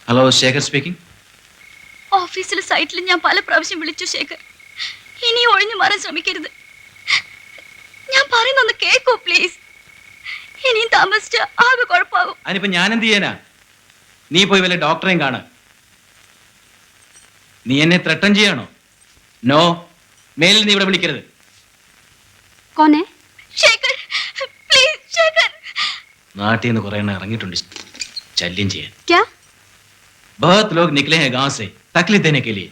Hello, Shekhar speaking. ഓഫീസിലെ സൈറ്റിൽ ഞാൻ പല പ്രാവശ്യം വിളിച്ചു ശേഖർ. ഇനി ഒഴിഞ്ഞു മാറാൻ ശ്രമിക്കരുത്. ഞാൻ പറയുന്നൊന്ന് കേൾക്കൂ പ്ലീസ്. ഇനിയും താമസിച്ച ആകെ കുഴപ്പമാകും. അതിനിപ്പോ ഞാൻ എന്ത് ചെയ്യാനാ? നീ പോയി വല്ല ഡോക്ടറെയും കാണ. നീ എന്നെ ത്രട്ടൻ ചെയ്യാണോ? നോ, മേലിൽ നീ ഇവിടെ വിളിക്കരുത്. കോനെ? ശേഖർ, പ്ലീസ് ശേഖർ. നാട്ടിൽ നിന്ന് കുറെ എണ്ണം ഇറങ്ങിയിട്ടുണ്ട് ശല്യം ചെയ്യാൻ. क्या? बहुत लोग निकले हैं गांव से तकलीफ देने के लिए.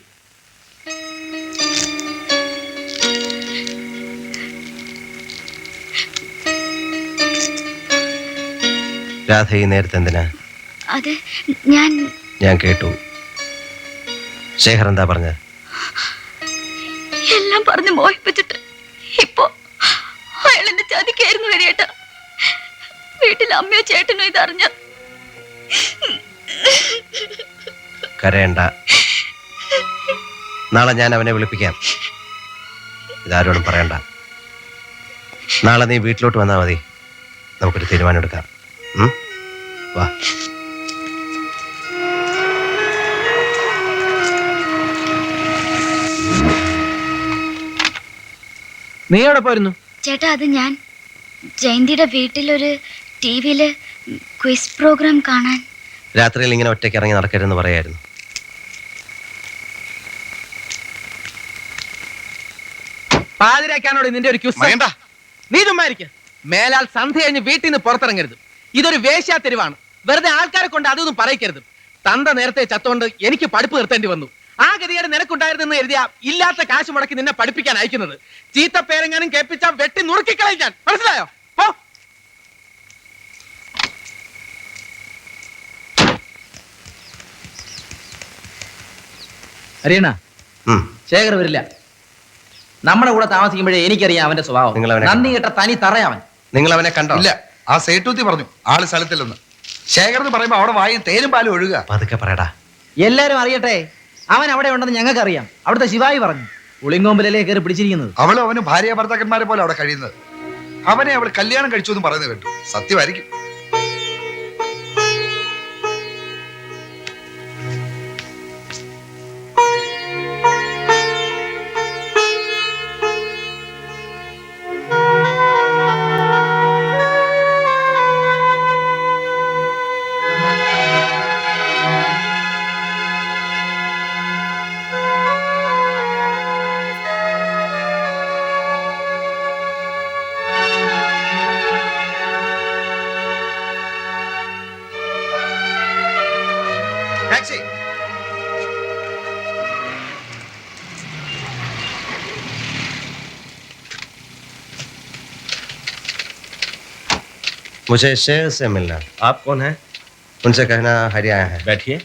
രാധ ഈ നേരത്തെ എന്തിനാ? അത് ഞാൻ കേട്ടു. ശേഖർ എന്താ പറഞ്ഞ? എല്ലാം പറഞ്ഞ് മോഹിപ്പിച്ചിട്ട് ഇപ്പോ അയാൾ എന്നെ ചതിക്കായിരുന്നു വരിയേട്ടാ. വീട്ടിൽ അമ്മയോ ചേട്ടനോ ഇതറിഞ്ഞ. കരയണ്ട, നാളെ ഞാൻ അവനെ വിളിപ്പിക്കാം. ഇതാരോടും പറയണ്ട. നാളെ നീ വീട്ടിലോട്ട് വന്നാൽ മതി, നമുക്കൊരു തീരുമാനം എടുക്കാം. വാ. നീ എവിടെ പോയിരുന്നു? ചേട്ടാ, അത് ഞാൻ ജയന്തിയുടെ വീട്ടിലൊരു ടിവിയില് ക്വിസ് പ്രോഗ്രാം കാണാൻ. രാത്രിയിൽ ഇങ്ങനെ ഒറ്റയ്ക്ക് ഇറങ്ങി നടക്കരുതെന്ന് പറയായിരുന്നു. പാതിരാക്കാനോട് നിന്റെ ഒരു ക്യൂസ്. നീ ചുമ്മാരിക്ക. മേലാൽ സന്ധ്യ കഴിഞ്ഞ് വീട്ടിൽ നിന്ന് പുറത്തിറങ്ങരുത്. ഇതൊരു വേശ്യാ തെരുവാണ്. വെറുതെ ആൾക്കാരെ കൊണ്ട് അതൊന്നും പറയിക്കരുത്. തന്ത നേരത്തെ ചത്തോണ്ട് എനിക്ക് പഠിപ്പ് നിർത്തേണ്ടി വന്നു. ആ ഗതികേട് നിനക്കുണ്ടായിരുന്നെന്ന് എഴുതിയ ഇല്ലാത്ത കാശ് മുടക്കി നിന്നെ പഠിപ്പിക്കാൻ അയക്കുന്നത്. ചീത്ത പേരെങ്ങാനും കേൾപ്പിച്ചാൽ വെട്ടി നുറുക്കിക്കളയും ഞാൻ. മനസ്സിലായോ? പോ. അറിയണ, ശേഖർ വരില്ല. നമ്മുടെ കൂടെ താമസിക്കുമ്പോഴേ എനിക്കറിയാം അവന്റെ സ്വഭാവം. നന്ദി കേട്ട തനി തറയാവൻ. നിങ്ങൾ അവനെ കണ്ടോ? ഇല്ല. ആ സേട്ടൂത്തി പറഞ്ഞു ആള് സ്ഥലത്തില്ലെന്ന്. ശേഖർ എന്ന് പറയുമ്പോ അവിടെ വായും തേനും പാലും ഒഴുകുക. പതുക്കെ പറയടാ. എല്ലാരും അറിയട്ടെ, അവൻ അവിടെ ഉണ്ടെന്ന് ഞങ്ങൾക്ക് അറിയാം. അവിടുത്തെ ശിവായി പറഞ്ഞു. ഉളിങ്കോമ്പിലല്ലേ കയറി പിടിച്ചിരിക്കുന്നത്. അവളും അവനും ഭാര്യ ഭർത്താക്കന്മാരെ പോലെ അവിടെ കഴിയുന്നത്. അവനെ അവൾ കല്യാണം കഴിച്ചു എന്ന് പറയുന്നത് കേട്ടു. സത്യമായിരിക്കും. टैक्सी। मुझे शेर से मिलना। आप कौन हैं? उनसे कहना हरी आया है। बैठिए।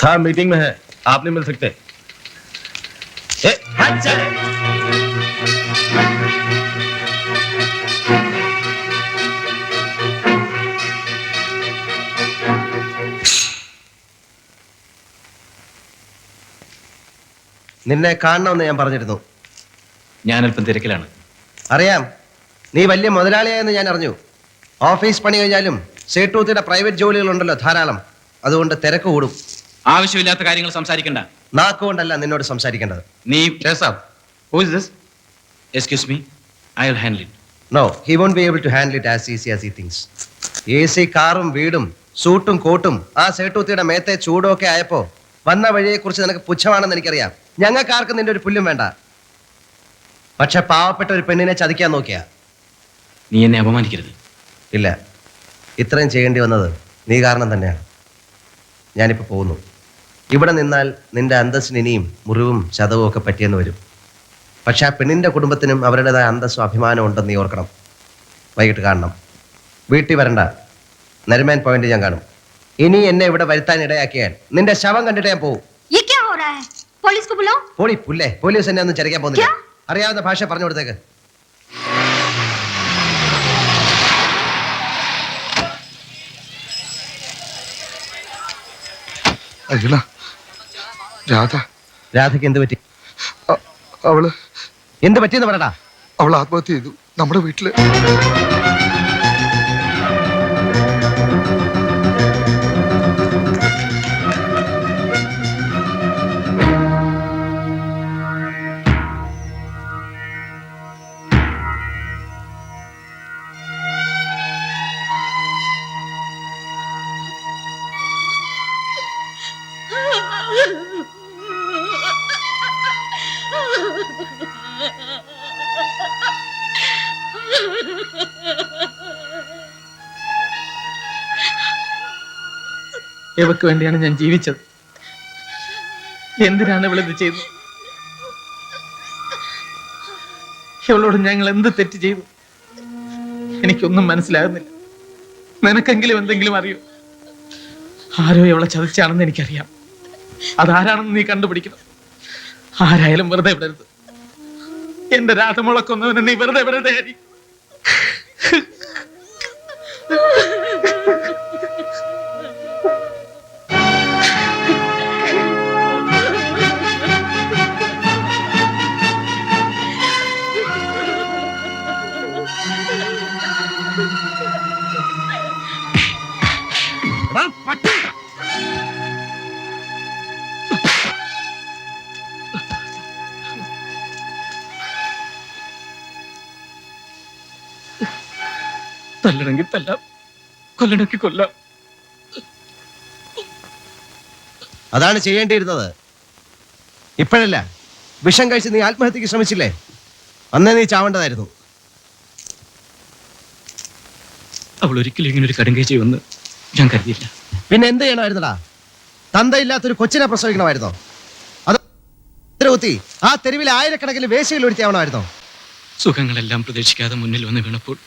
साहब मीटिंग में है, आप नहीं मिल सकते। हट चले। നിന്നെ കാണണമെന്ന് ഞാൻ പറഞ്ഞിരുന്നു. ഞാനല്പം തിരക്കിലാണ്. അറിയാം, നീ വലിയ മുതലാളിയായെന്ന് ഞാൻ അറിഞ്ഞു. ഓഫീസ് പണി കഴിഞ്ഞാലും സേട്ടൂത്തിയുടെ പ്രൈവറ്റ് ജോലികളുണ്ടല്ലോ ധാരാളം. അതുകൊണ്ട് തിരക്ക് കൂടും. ആവശ്യമില്ലാത്ത കാര്യങ്ങൾ സംസാരിക്കണ്ട. നാക്കുകൊണ്ടല്ല നിന്നോട് സംസാരിക്കേണ്ടത്. നീ Who is this? Excuse me, I will handle it. No, he won't be able to handle it as easy as he thinks. AC കാറും വീടും സൂട്ടും കോട്ടും ആ സേട്ടൂത്തിയുടെ മേത്തെ ചൂടൊക്കെ ആയപ്പോ വന്ന വഴിയെക്കുറിച്ച് നിനക്ക് പുച്ഛമാണെന്ന് എനിക്കറിയാം. ഞങ്ങൾക്ക് ആർക്കും നിന്റെ ഒരു പുല്ലും വേണ്ട. പക്ഷെ പാവപ്പെട്ട ഒരു പെണ്ണിനെ ചതിക്കാൻ നോക്കിയാ. നീ എന്നെ അപമാനിക്കരുത്. ഇല്ല, ഇത്രയും ചെയ്യേണ്ടി വന്നത് നീ കാരണം തന്നെയാണ്. ഞാനിപ്പോൾ പോകുന്നു. ഇവിടെ നിന്നാൽ നിന്റെ അന്തസ്സിന് ഇനിയും മുറിവും ചതവും ഒക്കെ പറ്റിയെന്ന് വരും. പക്ഷെ ആ പെണ്ണിൻ്റെ കുടുംബത്തിനും അവരുടേതായ അന്തസ്സും അഭിമാനവും ഉണ്ടെന്ന് നീ ഓർക്കണം. വൈകിട്ട് കാണണം. വീട്ടിൽ വരണ്ട, നരിമാൻ പോയിന്റ് ഞാൻ കാണും. ഇനി എന്നെ ഇവിടെ വരുത്താൻ ഇടയാക്കിയാൽ നിന്റെ ശവം കണ്ടിട്ട് ഞാൻ പോവും. ये क्या हो रहा है? पुलिस को बुलाओ. പോളി പുല്ലേ, പോലീസ് എന്നെ ഒന്നും ചരിക്കാൻ പോകുന്നില്ല. അറിയാവുന്ന ഭാഷ പറഞ്ഞു കൊടുത്തേക്ക്. അഖില, രാധ, രാധയ്ക്ക് എന്ത് പറ്റി? അവള് എന്ത് പറ്റിയെന്ന് പറയടാ. അവൾ ആത്മഹത്യ ചെയ്തു നമ്മുടെ വീട്ടില്. ഇവക്ക് വേണ്ടിയാണ് ഞാൻ ജീവിച്ചത്. എന്തിനാണ് ഇവളിത് ചെയ്തത്? ഇവളോട് ഞങ്ങൾ എന്ത് തെറ്റ് ചെയ്തു? എനിക്കൊന്നും മനസ്സിലാകുന്നില്ല. നിനക്കെങ്കിലും എന്തെങ്കിലും അറിയോ? ആരോ ഇവളെ ചതിച്ചാണെന്ന് എനിക്കറിയാം. അതാരാണെന്ന് നീ കണ്ടുപിടിക്കണം. ആരായാലും വെറുതെ വിടരുത്. എന്റെ രാധമുളക്കൊന്നവനെ നീ വെറുതെ വിടരുത്. തല്ലണമെങ്കിൽ തല്ലാം, കൊല്ലണമെങ്കിൽ കൊല്ലാം. അതാണ് ചെയ്യേണ്ടിയിരുന്നത്. ഇപ്പോഴല്ല, വിഷം കഴിച്ച് നീ ആത്മഹത്യക്ക് ശ്രമിച്ചില്ലേ? അന്നേ നീ ചാവേണ്ടതായിരുന്നു. അവൾ ഒരിക്കലും ഇങ്ങനെ ഒരു കടുങ്കൈ ചെയ്യുമെന്ന് ഞാൻ കരുതിയില്ല. പിന്നെ എന്ത് ചെയ്യണമായിരുന്നടാ? തന്തയില്ലാത്തൊരു കൊച്ചിനെ പ്രസവിക്കണമായിരുന്നോ? അത് കുത്തി ആ തെരുവിൽ ആയിരക്കണക്കിന് വേശികൾ ഒഴിച്ചാവണമായിരുന്നോ? സുഖങ്ങളെല്ലാം പ്രതീക്ഷിക്കാതെ മുന്നിൽ വന്ന് വീണപ്പോൾ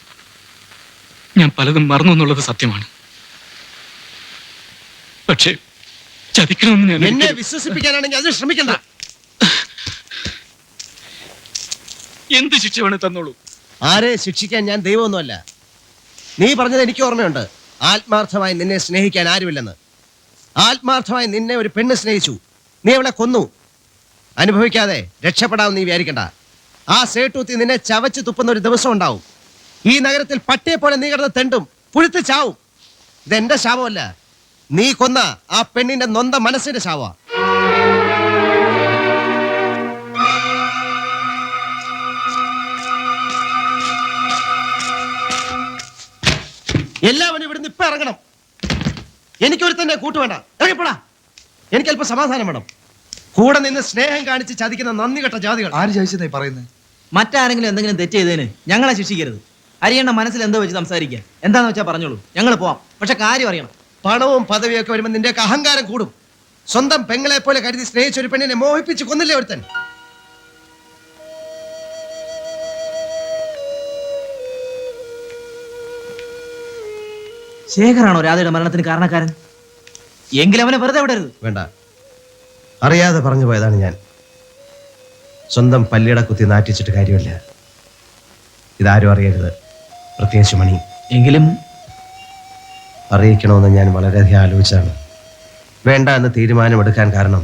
ഞാൻ പലതും മറന്നു എന്നുള്ളത് സത്യമാണ്. പക്ഷേ ചതിക്കണമെന്ന് ഞാൻ എന്നെ വിശ്വസിപ്പിക്കാനാണെങ്കിൽ അത് ശ്രമിക്കണ്ട. എന്ത് ശിക്ഷ വേണേ തന്നോളൂ. ആരെ ശിക്ഷിക്കാൻ ഞാൻ ദൈവമൊന്നുമല്ല. നീ പറഞ്ഞത് എനിക്ക് ഓർമ്മയുണ്ട്. ആത്മാർത്ഥമായി നിന്നെ സ്നേഹിക്കാൻ ആരുമില്ലെന്ന്. ആത്മാർത്ഥമായി നിന്നെ ഒരു പെണ്ണ് സ്നേഹിച്ചു, നീ അവളെ കൊന്നു. അനുഭവിക്കാതെ രക്ഷപ്പെടാമെന്ന് നീ വിചാരിക്കണ്ട. ആ സേട്ടൂത്തി നിന്നെ ചവച്ച് തുപ്പുന്ന ഒരു ദിവസം ഉണ്ടാവും. ഈ നഗരത്തിൽ പട്ടിയെ പോലെ നീ കിടന്ന് തെണ്ടും, പുഴുത്ത് ചാവും. ഇതെന്റെ ശാപമല്ല, നീ കൊന്ന ആ പെണ്ണിന്റെ നൊന്ത മനസ്സിന്റെ ശാപ. എല്ലാവരും ഇവിടുന്ന് ഇപ്പൊ ഇറങ്ങണം. എനിക്കൊരു തന്നെ കൂട്ടുവേണ്ട, ഇറങ്ങിപ്പോടാ. എനിക്ക് അല്പം സമാധാനം വേണം. കൂടെ നിന്ന് സ്നേഹം കാണിച്ച് ചതിക്കുന്ന നന്ദി കെട്ട ജാതികൾ. ആര് ചോദിച്ചെന്നീ പറയുന്നത്? മറ്റാരെങ്കിലും എന്തെങ്കിലും തെറ്റ് ചെയ്തതിന് ഞങ്ങളെ ശിക്ഷിക്കരുത്. അരിയണ്ണ മനസ്സിൽ എന്തോ വെച്ച് സംസാരിക്കുക. എന്താന്ന് വെച്ചാൽ പറഞ്ഞോളൂ, ഞങ്ങൾ പോവാം. പക്ഷെ കാര്യം അറിയണം. പണവും പദവിയൊക്കെ വരുമ്പോൾ നിന്റെയൊക്കെ അഹങ്കാരം കൂടും. സ്വന്തം പെങ്ങളെ പോലെ കരുതി സ്നേഹിച്ച ഒരു പെണ്ണിനെ മോഹിപ്പിച്ച് കൊന്നില്ലേ ഒരുത്തൻ? ശേഖറാണോ രാധയുടെ മരണത്തിന് കാരണക്കാരൻ? എങ്കിലും അവനെ വെറുതെ വിടരുത്. വേണ്ട, അറിയാതെ പറഞ്ഞു പോയതാണ് ഞാൻ. സ്വന്തം പല്ലിട കുത്തി നാറ്റിച്ചിട്ട് കാര്യമില്ല. ഇതാരും അറിയരുത്, പ്രത്യേകിച്ച് മണി. എങ്കിലും അറിയിക്കണമെന്ന് ഞാൻ വളരെയധികം ആലോചിച്ചാണ്. വേണ്ട എന്ന് തീരുമാനമെടുക്കാൻ കാരണം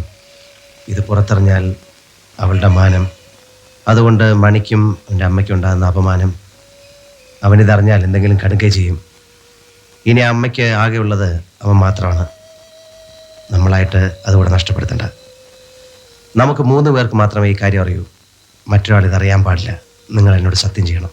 ഇത് പുറത്തറിഞ്ഞാൽ അവളുടെ മാനം, അതുകൊണ്ട് മണിക്കും എൻ്റെ അമ്മയ്ക്കും ഉണ്ടാകുന്ന അപമാനം. അവനിതറിഞ്ഞാൽ എന്തെങ്കിലും കടുക്കേ ചെയ്യും. ഇനി അമ്മയ്ക്ക് ആകെയുള്ളത് അവൻ മാത്രമാണ്. നമ്മളായിട്ട് അതുകൂടെ നഷ്ടപ്പെടുത്തണ്ട. നമുക്ക് 3 പേർക്ക് മാത്രമേ ഈ കാര്യം അറിയൂ. മറ്റൊരാൾ ഇതറിയാൻ പാടില്ല. നിങ്ങൾ എന്നോട് സത്യം ചെയ്യണം.